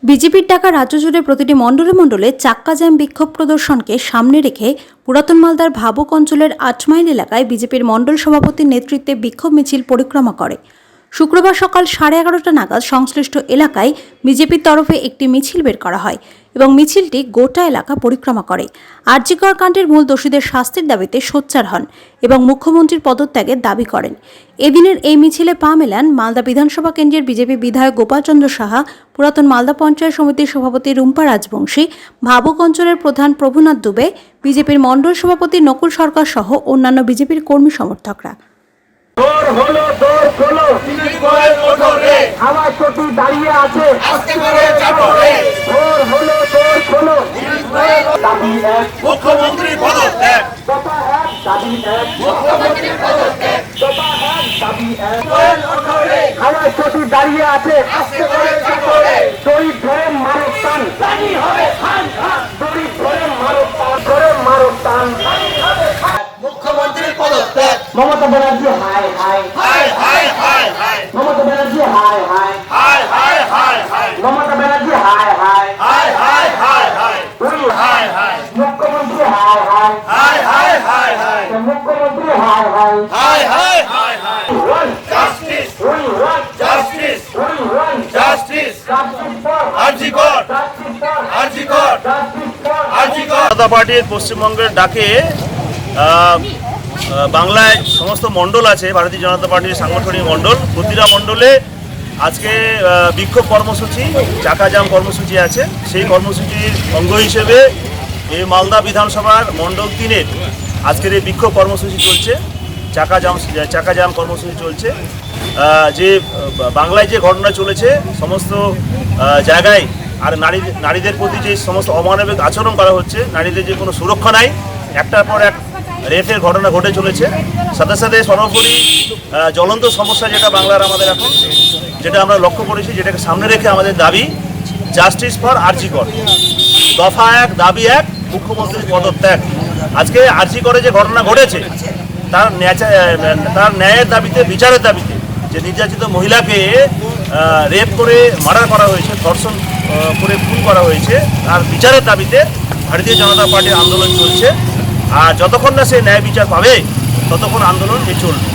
বিজেপির ডাকা রাজ্য জুড়ে প্রতিটি মণ্ডলে মণ্ডলে চাক্কা জ্যাম বিক্ষোভ প্রদর্শনকে সামনে রেখে পুরাতন মালদার ভাবুক অঞ্চলের ৮ মাইল এলাকায় বিজেপির মণ্ডল সভাপতির নেতৃত্বে বিক্ষোভ মিছিল পরিক্রমা করে। শুক্রবার সকাল 11:30 নাগাদ সংশ্লিষ্ট এলাকায় বিজেপির তরফে একটি মিছিল বের করা হয় এবং মিছিলটি গোটা এলাকা পরিক্রমা করে। আর.জি. কর কাণ্ডের মূল দোষীদের শাস্তির দাবিতে সোচ্চার হন এবং মুখ্যমন্ত্রীর পদত্যাগের দাবি করেন। এদিনের এই মিছিলে পা মেলান মালদা বিধানসভা কেন্দ্রের বিজেপি বিধায়ক গোপাল চন্দ্র সাহা, পুরাতন মালদা পঞ্চায়েত সমিতির সভাপতি রুম্পা রাজবংশী, ভাবুক অঞ্চলের প্রধান প্রভুনাথ দুবে, বিজেপির মণ্ডল সভাপতি নকুল সরকার সহ অন্যান্য বিজেপির কর্মী সমর্থকরা। আমার চটি দাঁড়িয়ে আছে, মুখ্যমন্ত্রী পদত্যাগ, আমার চটি দাঁড়িয়ে আছে, শরীর ধরে মারক টান, শরীর ধরে মারক টান, ধরে মারক টান। মুখ্যমন্ত্রীর পদত্যাগ, মমতা ব্যানার্জি হাই হাই, হাই হাই হাই হাই, মমতা ব্যানার্জি হাই হাই, হাই হাই হাই হাই, মমতা ব্যানার্জি হাই হাই, হাই হাই হাই হাই, হাই হাই, মুখ্যমন্ত্রী হাই হাই, হাই হাই হাই হাই, মুখ্যমন্ত্রী হাই হাই, হাই হাই হাই হাই, justice, justice, justice, R G. Kar, R G. Kar, R G. কর। জনতা পার্টির পশ্চিমবঙ্গের ডাকে বাংলায় সমস্ত মণ্ডল আছে, ভারতীয় জনতা পার্টির সাংগঠনিক মণ্ডল, প্রতিটা মণ্ডলে আজকে বিক্ষোভ কর্মসূচি, চাকা জাম কর্মসূচি আছে। সেই কর্মসূচির অঙ্গ হিসেবে এই মালদা বিধানসভার মণ্ডল 3-এর আজকের এই বিক্ষোভ কর্মসূচি চলছে, চাকা জাম কর্মসূচি চলছে। যে বাংলায় যে ঘটনা চলেছে, সমস্ত জায়গায় আর নারীদের প্রতি যে সমস্ত অমানবিক আচরণ করা হচ্ছে, নারীদের যে কোনো সুরক্ষা নাই, একটার পর এক রেপের ঘটনা ঘটে চলেছে। সাথে সাথে সর্বোপরি জ্বলন্ত সমস্যা যেটা বাংলার আমাদের এখন, যেটা আমরা লক্ষ্য করেছি, যেটাকে সামনে রেখে আমাদের দাবি জাস্টিস ফর আর.জি. কর। দফা 1, দাবি 1, মুখ্যমন্ত্রীর পদত্যাগ। আজকে আর.জি. করে যে ঘটনা ঘটেছে, তার ন্যায়ের দাবিতে, বিচারের দাবিতে, যে নির্যাতিত মহিলাকে রেপ করে মার্ডার করা হয়েছে, ধর্ষণ করে খুন করা হয়েছে, তার বিচারের দাবিতে ভারতীয় জনতা পার্টির আন্দোলন চলছে। আর যতক্ষণ না সে ন্যায় বিচার পাবে, ততক্ষণ আন্দোলন চলবে।